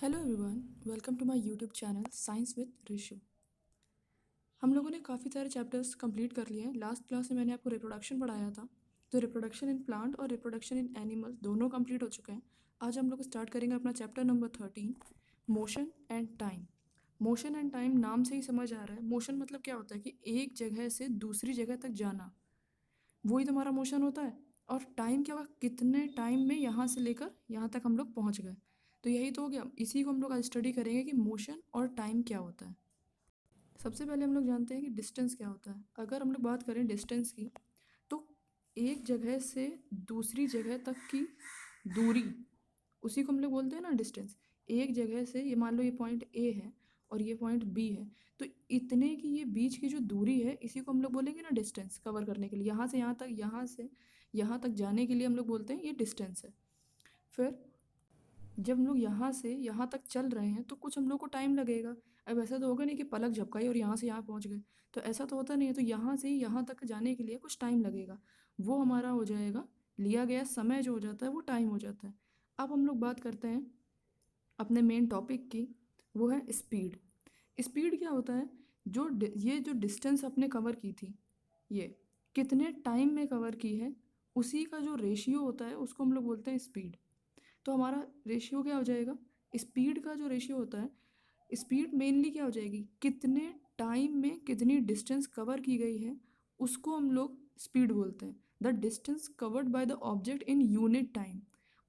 Hello everyone, welcome to my YouTube channel science with Rishu. हम लोगों ने काफ़ी सारे चैप्टर्स कंप्लीट कर लिए हैं। लास्ट क्लास में मैंने आपको रिप्रोडक्शन पढ़ाया था, तो रिप्रोडक्शन इन प्लांट और रिप्रोडक्शन इन एनिमल दोनों कंप्लीट हो चुके हैं। आज हम लोग स्टार्ट करेंगे अपना chapter number 13, motion and time. Motion and time नाम से ही समझ आ रहा है। मोशन मतलब क्या होता है कि एक जगह से दूसरी जगह तक जाना, वही तो हमारा मोशन होता है। और टाइम क्या होगा, कितने टाइम में यहाँ से लेकर यहाँ तक हम लोग पहुँच गए, तो यही तो हो गया। इसी को हम लोग आज स्टडी करेंगे कि मोशन और टाइम क्या होता है। सबसे पहले हम लोग जानते हैं कि डिस्टेंस क्या होता है। अगर हम लोग बात करें डिस्टेंस की, तो एक जगह से दूसरी जगह तक की दूरी, उसी को हम लोग बोलते हैं ना डिस्टेंस। एक जगह से, ये मान लो ये पॉइंट ए है और ये पॉइंट बी है, तो इतने की ये बीच की जो दूरी है, इसी को हम लोग बोलेंगे ना डिस्टेंस। कवर करने के लिए यहाँ से यहाँ तक, यहाँ से यहाँ तक जाने के लिए हम लोग बोलते हैं ये डिस्टेंस है। फिर जब हम लोग यहाँ से यहाँ तक चल रहे हैं तो कुछ हम लोग को टाइम लगेगा। अब ऐसा तो होगा नहीं कि पलक झपकाई और यहाँ से यहाँ पहुँच गए, तो ऐसा तो होता नहीं है। तो यहाँ से यहाँ तक जाने के लिए कुछ टाइम लगेगा, वो हमारा हो जाएगा लिया गया समय, जो हो जाता है वो टाइम हो जाता है। अब हम लोग बात करते हैं अपने मेन टॉपिक की, वो है स्पीड। स्पीड क्या होता है, ये जो डिस्टेंस आपने कवर की थी, ये कितने टाइम में कवर की है, उसी का जो रेशियो होता है उसको हम लोग बोलते हैं स्पीड। तो हमारा रेशियो क्या हो जाएगा, स्पीड का जो रेशियो होता है, स्पीड मेनली क्या हो जाएगी, कितने टाइम में कितनी डिस्टेंस कवर की गई है, उसको हम लोग स्पीड बोलते हैं। The distance covered by the object in unit time,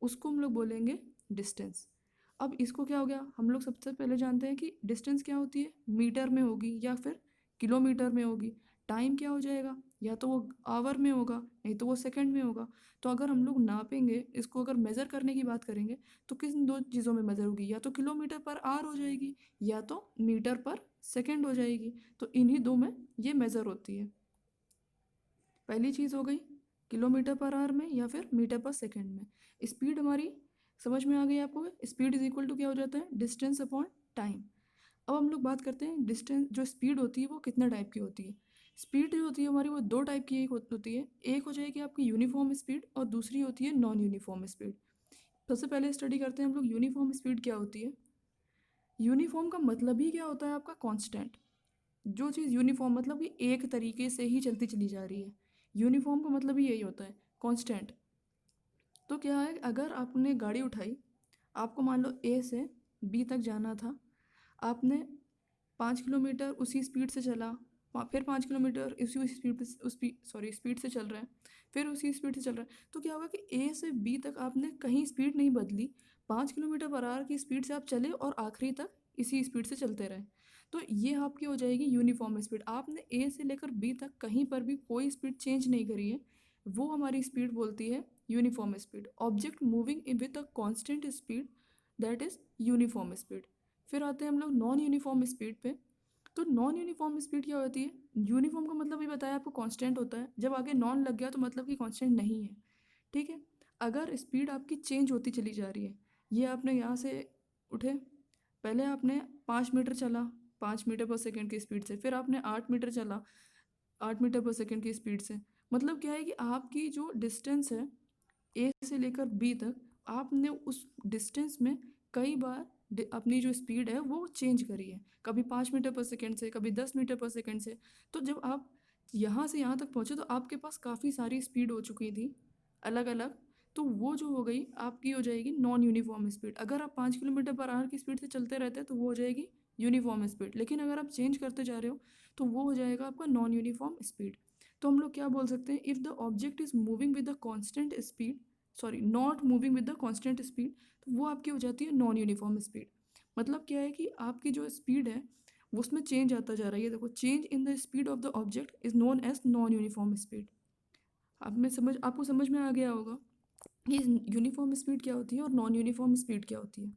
उसको हम लोग बोलेंगे डिस्टेंस। अब इसको क्या हो गया, हम लोग सबसे पहले जानते हैं कि डिस्टेंस क्या होती है, मीटर में होगी या फिर किलोमीटर में होगी। टाइम क्या हो जाएगा, या तो वो आवर में होगा, नहीं तो वो सेकंड में होगा। तो अगर हम लोग नापेंगे इसको, अगर मेज़र करने की बात करेंगे, तो किन दो चीज़ों में मेज़र होगी, या तो किलोमीटर पर आवर हो जाएगी या तो मीटर पर सेकंड हो जाएगी। तो इन्हीं दो में ये मेज़र होती है। पहली चीज़ हो गई किलोमीटर पर आवर में या फिर मीटर पर सेकंड में। स्पीड हमारी समझ में आ गई आपको। स्पीड इज इक्वल टू क्या हो जाता है, डिस्टेंस अपॉन टाइम। अब हम लोग बात करते हैं डिस्टेंस, जो स्पीड होती है वो कितने टाइप की होती है। स्पीड जो होती है हमारी, वो दो टाइप की एक होती है। एक हो जाएगी आपकी यूनिफॉर्म स्पीड और दूसरी होती है नॉन यूनिफॉर्म स्पीड। सबसे पहले स्टडी करते हैं हम लोग यूनिफॉर्म स्पीड क्या होती है। यूनिफॉर्म का मतलब ही क्या होता है आपका, कांस्टेंट। जो चीज़ यूनिफॉर्म मतलब कि एक तरीके से ही चलती चली जा रही है, यूनिफॉर्म का मतलब ही यही होता है, कांस्टेंट। तो क्या है, अगर आपने गाड़ी उठाई, आपको मान लो ए से बी तक जाना था, आपने 5 किलोमीटर उसी स्पीड से चला, फिर 5 किलोमीटर उसी स्पीड स्पीड से चल रहे हैं, फिर उसी स्पीड से चल रहे हैं, तो क्या होगा कि ए से बी तक आपने कहीं स्पीड नहीं बदली, 5 किलोमीटर पर आवर की स्पीड से आप चले और आखिरी तक इसी स्पीड से चलते रहे। तो ये आपकी हो जाएगी यूनिफॉर्म स्पीड। आपने ए से लेकर बी तक कहीं पर भी कोई स्पीड चेंज नहीं करी है, वो हमारी स्पीड बोलती है uniform speed. Object moving with a constant speed, that is uniform speed. फिर आते हैं हम लोग नॉन यूनिफॉर्म स्पीड पे। तो नॉन यूनिफॉर्म स्पीड क्या होती है, यूनिफॉर्म का मतलब भी बताया आपको, कांस्टेंट होता है। जब आगे नॉन लग गया तो मतलब कि कांस्टेंट नहीं है, ठीक है। अगर स्पीड आपकी चेंज होती चली जा रही है, ये आपने यहाँ से उठे, पहले आपने 5 मीटर चला 5 मीटर पर सेकेंड की स्पीड से, फिर आपने 8 मीटर चला 8 मीटर पर सेकेंड की स्पीड से। मतलब क्या है कि आपकी जो डिस्टेंस है ए से लेकर बी तक, आपने उस डिस्टेंस में कई बार अपनी जो स्पीड है वो चेंज करी है, कभी 5 मीटर पर सेकेंड से, कभी 10 मीटर पर सेकेंड से। तो जब आप यहाँ से यहाँ तक पहुँचे तो आपके पास काफ़ी सारी स्पीड हो चुकी थी अलग अलग, तो वो जो हो गई आपकी हो जाएगी नॉन यूनिफॉर्म स्पीड। अगर आप 5 किलोमीटर पर आवर की स्पीड से चलते रहते हैं तो वो हो जाएगी यूनिफॉर्म स्पीड, लेकिन अगर आप चेंज करते जा रहे हो तो वो हो जाएगा आपका नॉन यूनिफॉर्म स्पीड। तो हम लोग क्या बोल सकते हैं, if the object is moving with the constant speed, sorry not moving with the constant speed, तो वो आपकी हो जाती है नॉन यूनिफॉर्म स्पीड। मतलब क्या है कि आपकी जो स्पीड है वो उसमें चेंज आता जा रहा है। देखो, change in the speed of the object is known as non uniform speed. आपको समझ में आ गया होगा कि यूनिफॉर्म स्पीड क्या होती है और नॉन यूनिफॉर्म स्पीड क्या होती है।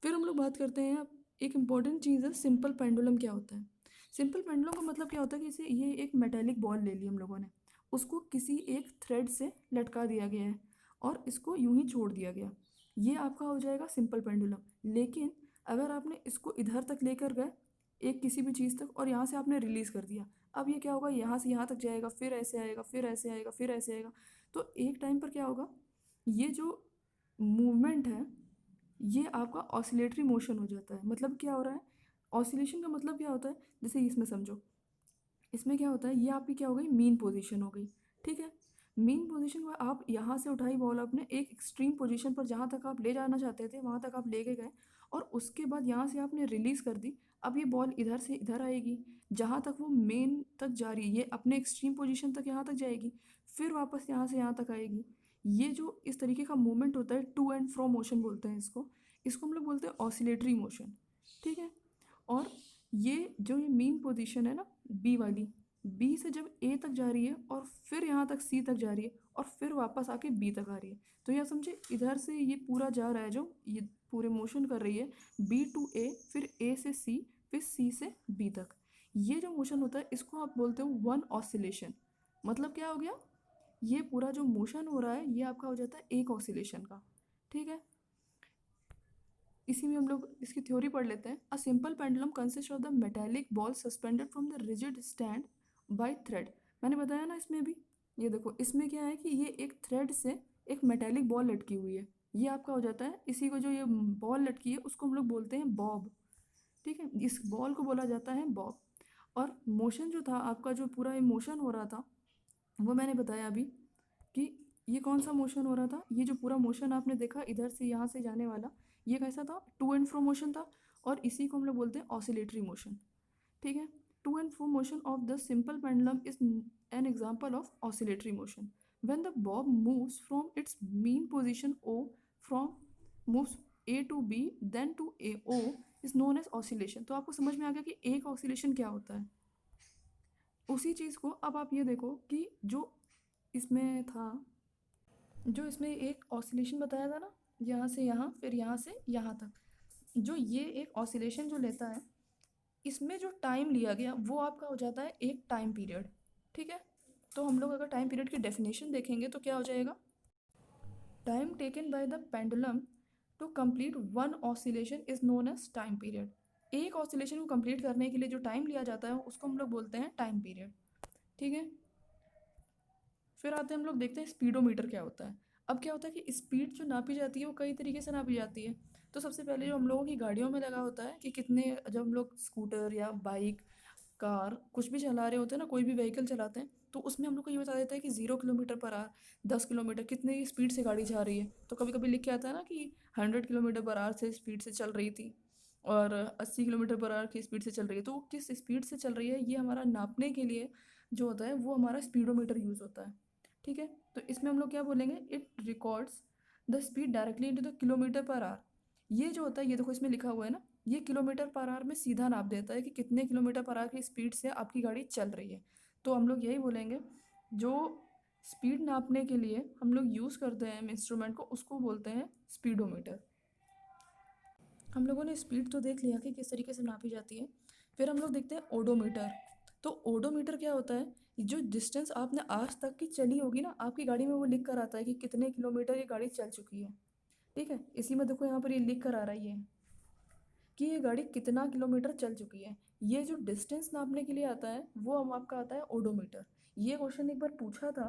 फिर हम लोग बात करते हैं, अब एक इम्पॉर्टेंट चीज़ है सिंपल पेंडुलम क्या होता है। सिंपल पेंडुलम का मतलब क्या होता है कि इसे, ये एक मेटेलिक बॉल ले ली हम लोगों ने, उसको किसी एक थ्रेड से लटका दिया गया है और इसको यूं ही छोड़ दिया गया, ये आपका हो जाएगा सिंपल पेंडुलम। लेकिन अगर आपने इसको इधर तक लेकर गए, एक किसी भी चीज़ तक, और यहाँ से आपने रिलीज़ कर दिया, अब ये क्या होगा, यहाँ से यहाँ तक जाएगा, फिर ऐसे आएगा, फिर ऐसे आएगा, फिर ऐसे आएगा। तो एक टाइम पर क्या होगा, ये जो मूवमेंट है ये आपका ऑसिलेटरी मोशन हो जाता है। मतलब क्या हो रहा है, ऑसिलेशन का मतलब क्या होता है, जैसे इसमें समझो, इसमें क्या होता है, ये आपकी क्या हो गई, मीन पोजीशन हो गई। ठीक है, मीन पोजीशन में आप यहाँ से उठाई बॉल अपने एक एक्सट्रीम पोजीशन पर, जहाँ तक आप ले जाना चाहते थे वहाँ तक आप लेके गए, और उसके बाद यहाँ से आपने रिलीज़ कर दी। अब ये बॉल इधर से इधर आएगी, जहाँ तक वो मेन तक जा रही है, ये अपने एक्सट्रीम पोजीशन तक यहाँ तक जाएगी, फिर वापस यहाँ से यहाँ तक आएगी। ये जो इस तरीके का मूवमेंट होता है, टू एंड फ्रो मोशन बोलते हैं इसको। इसको हम लोग बोलते हैं ऑसिलेटरी मोशन। ठीक है, और ये जो ये मीन पोजीशन है ना, बी वाली, बी से जब ए तक जा रही है और फिर यहाँ तक सी तक जा रही है और फिर वापस आके बी तक आ रही है, तो यह समझे इधर से ये पूरा जा रहा है, जो ये पूरे मोशन कर रही है, बी टू ए, फिर ए से सी, फिर सी से बी तक। ये जो मोशन होता है इसको आप बोलते हो वन ऑसिलेशन। मतलब क्या हो गया, ये पूरा जो मोशन हो रहा है ये आपका हो जाता है एक ऑसिलेशन का। ठीक है, इसी में हम लोग इसकी थ्योरी पढ़ लेते हैं। A simple pendulum consist of the metallic ball suspended from the rigid stand by thread. मैंने बताया ना इसमें भी, ये देखो इसमें क्या है कि ये एक थ्रेड से एक मेटेलिक बॉल लटकी हुई है, ये आपका हो जाता है, इसी को जो ये बॉल लटकी है उसको हम लोग बोलते हैं बॉब। ठीक है, इस बॉल को बोला जाता है बॉब। और मोशन जो था आपका, जो पूरा ये मोशन हो रहा था, वो मैंने बताया अभी कि ये कौन सा मोशन हो रहा था, ये जो पूरा मोशन आपने देखा इधर से यहाँ से जाने वाला, ये कैसा था, टू एंड फ्रो मोशन था, और इसी को हम लोग बोलते हैं ऑसिलेटरी मोशन। ठीक है, to and fro motion of the simple pendulum is an example of oscillatory motion. When the bob moves from its mean position O, from moves A to B then to A O, is known as oscillation. तो आपको समझ में आ गया कि एक oscillation क्या होता है। उसी चीज़ को अब आप ये देखो कि जो इसमें था, जो इसमें एक ऑसिलेशन बताया था ना, यहाँ से यहाँ फिर यहाँ से यहाँ तक, जो ये एक ऑसिलेशन जो लेता है, इसमें जो टाइम लिया गया वो आपका हो जाता है एक टाइम पीरियड। ठीक है, तो हम लोग अगर टाइम पीरियड की डेफिनेशन देखेंगे तो क्या हो जाएगा, time taken by the pendulum to complete one oscillation is known as time period. एक ऑसिलेशन को कंप्लीट करने के लिए जो टाइम लिया जाता है उसको हम लोग बोलते हैं टाइम पीरियड। ठीक है, फिर आते हैं हम लोग देखते हैं स्पीडोमीटर क्या होता है। अब क्या होता है कि स्पीड जो नापी जाती है वो कई तरीके से नापी जाती है। तो सबसे पहले जो हम लोगों की गाड़ियों में लगा होता है कि कितने, जब हम लोग स्कूटर या बाइक, कार कुछ भी चला रहे होते हैं ना, कोई भी व्हीकल चलाते हैं, तो उसमें हम लोग को ये बता देता है कि 0 किलोमीटर पर आवर, 10 किलोमीटर, कितनी स्पीड से गाड़ी जा रही है। तो कभी कभी लिख के आता है ना कि 100 किलोमीटर पर आवर से स्पीड से चल रही थी, और 80 किलोमीटर पर आवर की स्पीड से चल रही है। तो वो किस स्पीड से चल रही है ये हमारा नापने के लिए जो होता है वो हमारा स्पीडोमीटर यूज़ होता है। ठीक है, तो इसमें हम लोग क्या बोलेंगे, it records the speed directly into the kilometre per hour. ये जो होता है, ये देखो इसमें लिखा हुआ है ना, ये किलोमीटर पर आवर में सीधा नाप देता है कि कितने किलोमीटर पर आवर की स्पीड से आपकी गाड़ी चल रही है। तो हम लोग यही बोलेंगे, जो स्पीड नापने के लिए हम लोग यूज़ करते हैं इंस्ट्रूमेंट को, उसको बोलते हैं स्पीडोमीटर। हम लोगों ने स्पीड तो देख लिया कि किस तरीके से नापी जाती है। फिर हम लोग देखते हैं ओडोमीटर। तो ओडोमीटर क्या होता है, जो डिस्टेंस आपने आज तक की चली होगी ना, आपकी गाड़ी में वो लिख कर आता है कि कितने किलोमीटर ये गाड़ी चल चुकी है। ठीक है, इसी में देखो यहाँ पर ये लिख कर आ रहा है ये कि ये गाड़ी कितना किलोमीटर चल चुकी है। ये जो डिस्टेंस नापने के लिए आता है वो हम आपका आता है ओडोमीटर। ये क्वेश्चन एक बार पूछा था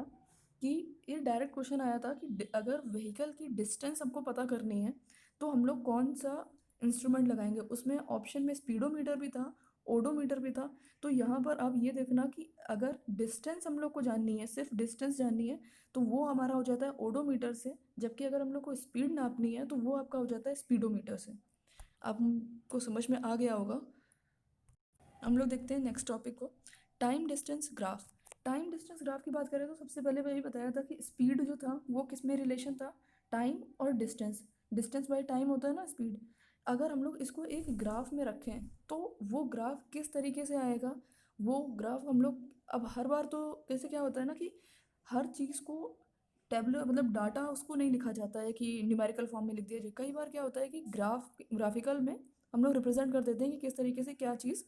कि, ये डायरेक्ट क्वेश्चन आया था कि अगर व्हीकल की डिस्टेंस हमको पता करनी है तो हम लोग कौन सा इंस्ट्रूमेंट लगाएंगे। उसमें ऑप्शन में स्पीडोमीटर भी था, ओडोमीटर भी था। तो यहाँ पर आप ये देखना कि अगर डिस्टेंस हम लोग को जाननी है, सिर्फ डिस्टेंस जाननी है, तो वो हमारा हो जाता है ओडोमीटर से। जबकि अगर हम लोग को स्पीड नापनी है तो वो आपका हो जाता है स्पीडोमीटर से। आपको समझ में आ गया होगा। हम लोग देखते हैं नेक्स्ट टॉपिक को, time distance graph. Time distance graph की बात करें तो सबसे पहले मैंने बताया था कि स्पीड जो था वो किस में रिलेशन था, टाइम और डिस्टेंस। डिस्टेंस बाय टाइम होता है ना स्पीड। अगर हम लोग इसको एक ग्राफ में रखें तो वो ग्राफ किस तरीके से आएगा, वो ग्राफ हम लोग, अब हर बार तो कैसे क्या होता है ना कि हर चीज़ को टेबलर, मतलब डाटा उसको नहीं लिखा जाता है कि न्यूमेरिकल फॉर्म में लिख दिया जाए। कई बार क्या होता है कि ग्राफिकल में हम लोग रिप्रेजेंट कर देते हैं कि किस तरीके से क्या चीज़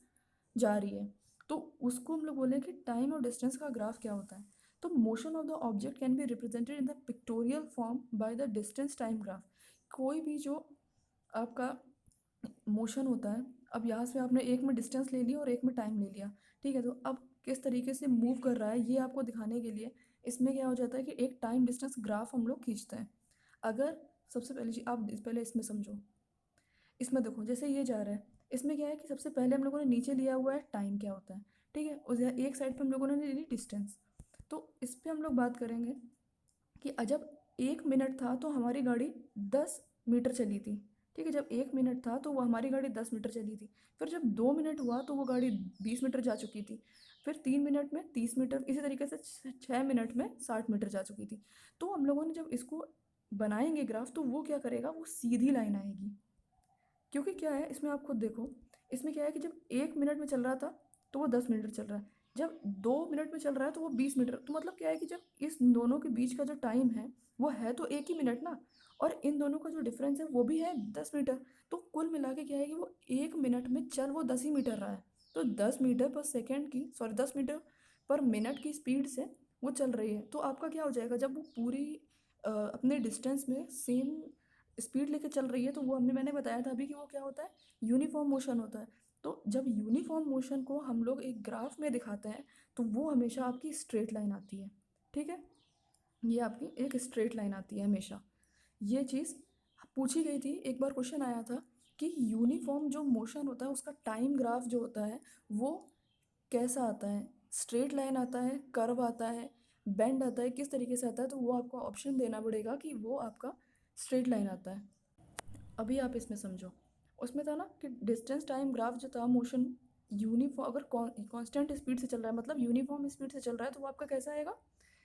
जा रही है। तो उसको हम लोग बोले कि टाइम और डिस्टेंस का ग्राफ क्या होता है। तो motion of the object can be represented in the pictorial form by the distance time graph. कोई भी जो आपका मोशन होता है, अब यहाँ से आपने एक में डिस्टेंस ले लिया और एक में टाइम ले लिया। ठीक है, तो अब किस तरीके से मूव कर रहा है ये आपको दिखाने के लिए इसमें क्या हो जाता है कि एक टाइम डिस्टेंस ग्राफ हम लोग खींचते हैं। अगर सबसे पहले आप पहले इसमें समझो, इसमें देखो जैसे ये जा रहा है, इसमें क्या है कि सबसे पहले हम लोगों ने नीचे लिया हुआ है टाइम क्या होता है, ठीक है। उस एक साइड पे हम लोगों ने ले ली डिस्टेंस। तो इस पे हम लोग बात करेंगे कि जब 1 मिनट था तो हमारी गाड़ी 10 मीटर चली थी, ठीक है। जब 1 मिनट था तो वो हमारी गाड़ी 10 मीटर चली थी। फिर जब 2 मिनट हुआ तो वो गाड़ी 20 मीटर जा चुकी थी। फिर 3 मिनट में 30 मीटर, इसी तरीके से 6 मिनट में 60 मीटर जा चुकी थी। तो हम लोगों ने जब इसको बनाएंगे ग्राफ, तो वो क्या करेगा, वो सीधी लाइन आएगी। क्योंकि क्या है इसमें, आप खुद देखो, इसमें क्या है कि जब 1 मिनट में चल रहा था तो वो 10 मीटर चल रहा है, जब 2 मिनट में चल रहा है तो वो 20 मीटर। तो मतलब क्या है कि जब इस दोनों के बीच का जो टाइम है वो है तो एक ही मिनट ना, और इन दोनों का जो डिफरेंस है वो भी है 10 मीटर। तो कुल मिला के क्या है कि वो 1 मिनट में चल वो 10 ही मीटर रहा है। तो 10 मीटर पर सेकेंड की, सॉरी 10 मीटर पर मिनट की स्पीड से वो चल रही है। तो आपका क्या हो जाएगा, जब वो पूरी अपने डिस्टेंस में सेम स्पीड लेके चल रही है, तो वो मैंने बताया था अभी कि वो क्या होता है, यूनिफॉर्म मोशन होता है। तो जब यूनिफॉर्म मोशन को हम लोग एक ग्राफ में दिखाते हैं तो वो हमेशा आपकी स्ट्रेट लाइन आती है, ठीक है। ये आपकी एक स्ट्रेट लाइन आती है हमेशा। ये चीज़ पूछी गई थी, एक बार क्वेश्चन आया था कि यूनिफॉर्म जो मोशन होता है उसका टाइम ग्राफ जो होता है वो कैसा आता है, स्ट्रेट लाइन आता है, कर्व आता है, बेंड आता है, किस तरीके से आता है। तो वो आपको ऑप्शन देना पड़ेगा कि वो आपका स्ट्रेट लाइन आता है। अभी आप इसमें समझो, उसमें था ना कि डिस्टेंस टाइम ग्राफ जो था मोशन यूनिफॉर्म, अगर कांस्टेंट स्पीड से चल रहा है, मतलब यूनिफॉर्म स्पीड से चल रहा है, तो वो आपका कैसा आएगा,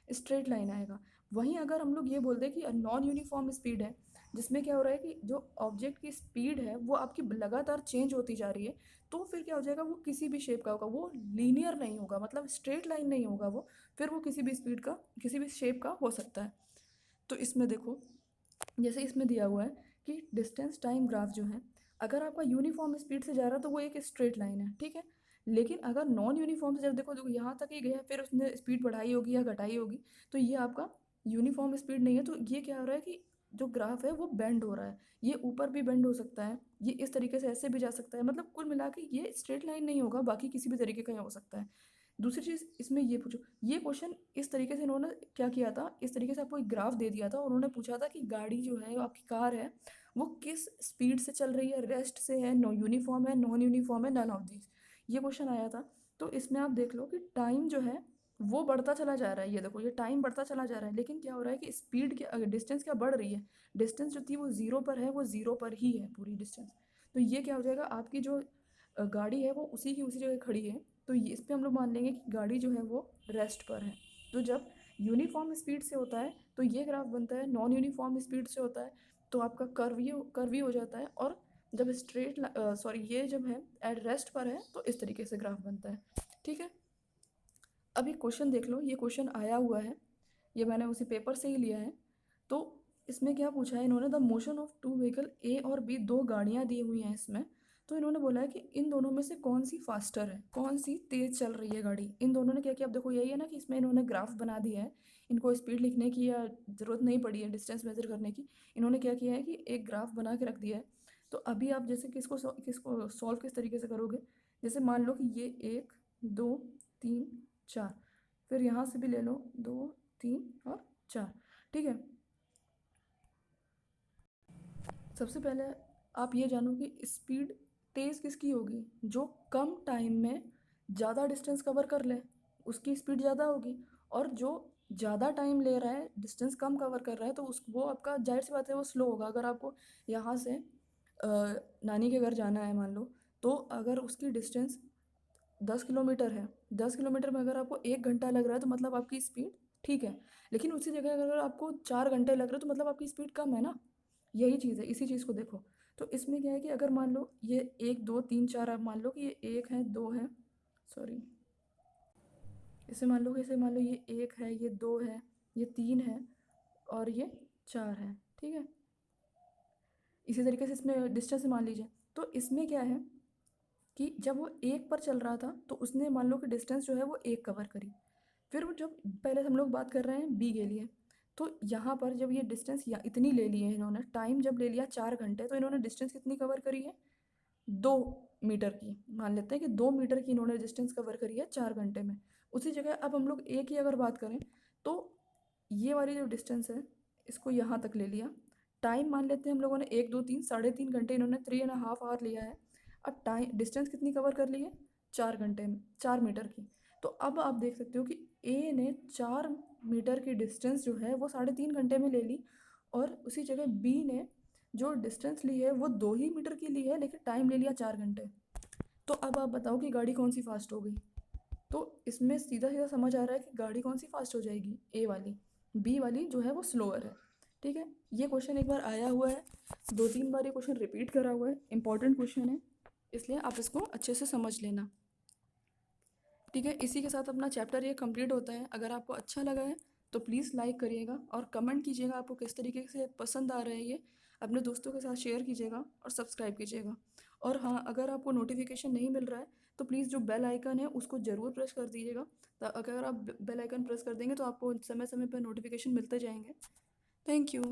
स्ट्रेट लाइन आएगा। वहीं अगर हम लोग ये बोल दें कि नॉन यूनिफॉर्म स्पीड है, जिसमें क्या हो रहा है कि जो ऑब्जेक्ट की स्पीड है वो आपकी लगातार चेंज होती जा रही है, तो फिर क्या हो जाएगा, वो किसी भी शेप का होगा, वो लीनियर नहीं होगा, मतलब स्ट्रेट लाइन नहीं होगा वो। फिर वो किसी भी स्पीड का, किसी भी शेप का हो सकता है। तो इसमें देखो, जैसे इसमें दिया हुआ है कि डिस्टेंस टाइम ग्राफ जो है, अगर आपका यूनिफॉर्म स्पीड से जा रहा है तो वो एक स्ट्रेट लाइन है, ठीक है। लेकिन अगर नॉन यूनिफॉर्म से, जब देखो देखो यहाँ तक ही गया, फिर उसने स्पीड बढ़ाई होगी या घटाई होगी, तो ये आपका यूनिफॉर्म स्पीड नहीं है। तो ये क्या हो रहा है कि जो ग्राफ है वो बेंड हो रहा है, ये ऊपर भी बेंड हो सकता है, ये इस तरीके से ऐसे भी जा सकता है, मतलब कुल मिला के ये स्ट्रेट लाइन नहीं होगा, बाकी किसी भी तरीके का हो सकता है। दूसरी चीज़ इसमें ये पूछो, ये क्वेश्चन इस तरीके से इन्होंने क्या किया था, इस तरीके से आपको एक ग्राफ दे दिया था और उन्होंने पूछा था कि गाड़ी जो है, आपकी कार है, वो किस स्पीड से चल रही है, रेस्ट से है, नो यूनिफॉर्म है, नॉन यूनिफॉर्म है, नन ऑफ दिस। ये क्वेश्चन आया था। तो इसमें आप देख लो कि टाइम जो है वो बढ़ता चला जा रहा है, ये देखो ये टाइम बढ़ता चला जा रहा है, लेकिन क्या हो रहा है कि स्पीड क्या, डिस्टेंस क्या बढ़ रही है, डिस्टेंस जो थी वो ज़ीरो पर है, वो ज़ीरो पर ही है पूरी डिस्टेंस। तो ये क्या हो जाएगा, आपकी जो गाड़ी है वो उसी की उसी जगह खड़ी है। तो ये इस पे हम लोग मान लेंगे कि गाड़ी जो है वो रेस्ट पर है। तो जब यूनिफॉर्म स्पीड से होता है तो ये ग्राफ बनता है, नॉन यूनिफॉर्म स्पीड से होता है तो आपका कर्व ही हो जाता है, और जब स्ट्रेट, सॉरी ये जब है एट रेस्ट पर है तो इस तरीके से ग्राफ बनता है, ठीक है। अब ये क्वेश्चन देख लो, ये क्वेश्चन आया हुआ है, ये मैंने उसी पेपर से ही लिया है। तो इसमें क्या पूछा है इन्होंने, the motion of two vehicle A और बी, दो गाड़ियाँ दी हुई हैं इसमें। तो इन्होंने बोला है कि इन दोनों में से कौन सी फास्टर है, कौन सी तेज चल रही है गाड़ी। इन दोनों ने क्या किया, अब देखो यही है ना कि इसमें इन्होंने ग्राफ बना दिया है, इनको स्पीड लिखने की या ज़रूरत नहीं पड़ी है डिस्टेंस मेजर करने की। इन्होंने क्या किया है कि एक ग्राफ बना के रख दिया है। तो अभी आप जैसे किसको सॉल्व किस तरीके से करोगे, जैसे मान लो कि ये 1 2 3 4, फिर यहाँ से भी ले लो 2 3 और 4, ठीक है। सबसे पहले आप ये जानो कि स्पीड तेज़ किसकी होगी, जो कम टाइम में ज़्यादा डिस्टेंस कवर कर ले, उसकी स्पीड ज़्यादा होगी। और जो ज़्यादा टाइम ले रहा है, डिस्टेंस कम कवर कर रहा है, तो उस वो आपका जाहिर सी बात है वो स्लो होगा। अगर आपको यहाँ से नानी के घर जाना है मान लो, तो अगर उसकी डिस्टेंस 10 किलोमीटर है, 10 किलोमीटर में अगर आपको 1 घंटा लग रहा है तो मतलब आपकी स्पीड ठीक है। लेकिन उसी जगह अगर आपको 4 घंटे लग रहे हैं तो मतलब आपकी स्पीड कम है ना। यही चीज़ है, इसी चीज़ को देखो। तो इसमें क्या है कि अगर मान लो ये 1 2 3 4, आप मान लो कि ये एक है, दो है, सॉरी, इसे मान लो ये एक है, ये दो है, ये तीन है और ये चार है, ठीक है। इसी तरीके से इसमें डिस्टेंस मान लीजिए। तो इसमें क्या है कि जब वो एक पर चल रहा था तो उसने मान लो कि डिस्टेंस जो है वो एक कवर करी। फिर वो जब पहले हम लोग बात कर रहे हैं बी के लिए, तो यहाँ पर जब ये डिस्टेंस या इतनी ले ली है इन्होंने, टाइम जब ले लिया 4 घंटे, तो इन्होंने डिस्टेंस कितनी कवर करी है, 2 मीटर की। मान लेते हैं कि 2 मीटर की इन्होंने डिस्टेंस कवर करी है 4 घंटे में। उसी जगह अब हम लोग ए की अगर बात करें, तो ये वाली जो डिस्टेंस है इसको यहाँ तक ले लिया, टाइम मान लेते हैं हम लोगों ने 1 2 3 साढ़े 3 घंटे, इन्होंने 3.5 आवर लिया है। अब टाइम डिस्टेंस कितनी कवर कर ली है? 4 घंटे में, 4 मीटर की। तो अब आप देख सकते हो कि ए ने 4 मीटर की डिस्टेंस जो है वो 3.5 घंटे में ले ली, और उसी जगह बी ने जो डिस्टेंस ली है वो 2 ही मीटर की ली है, लेकिन टाइम ले लिया 4 घंटे। तो अब आप बताओ कि गाड़ी कौन सी फास्ट हो गई? तो इसमें सीधा सीधा समझ आ रहा है कि गाड़ी कौन सी फास्ट हो जाएगी, ए वाली। बी वाली जो है वो स्लोअर है। ठीक है, ये क्वेश्चन एक बार आया हुआ है, 2 3 बार ये क्वेश्चन रिपीट करा हुआ है, इंपॉर्टेंट क्वेश्चन है, इसलिए आप इसको अच्छे से समझ लेना। ठीक है, इसी के साथ अपना चैप्टर ये कंप्लीट होता है। अगर आपको अच्छा लगा है तो प्लीज़ लाइक करिएगा और कमेंट कीजिएगा आपको किस तरीके से पसंद आ रहा है ये। अपने दोस्तों के साथ शेयर कीजिएगा और सब्सक्राइब कीजिएगा। और हाँ, अगर आपको नोटिफिकेशन नहीं मिल रहा है तो प्लीज़ जो बेल आइकन है उसको ज़रूर प्रेस कर दीजिएगा। अगर आप बेल आइकन प्रेस कर देंगे तो आपको समय समय पर नोटिफिकेशन मिलते जाएंगे। Thank you.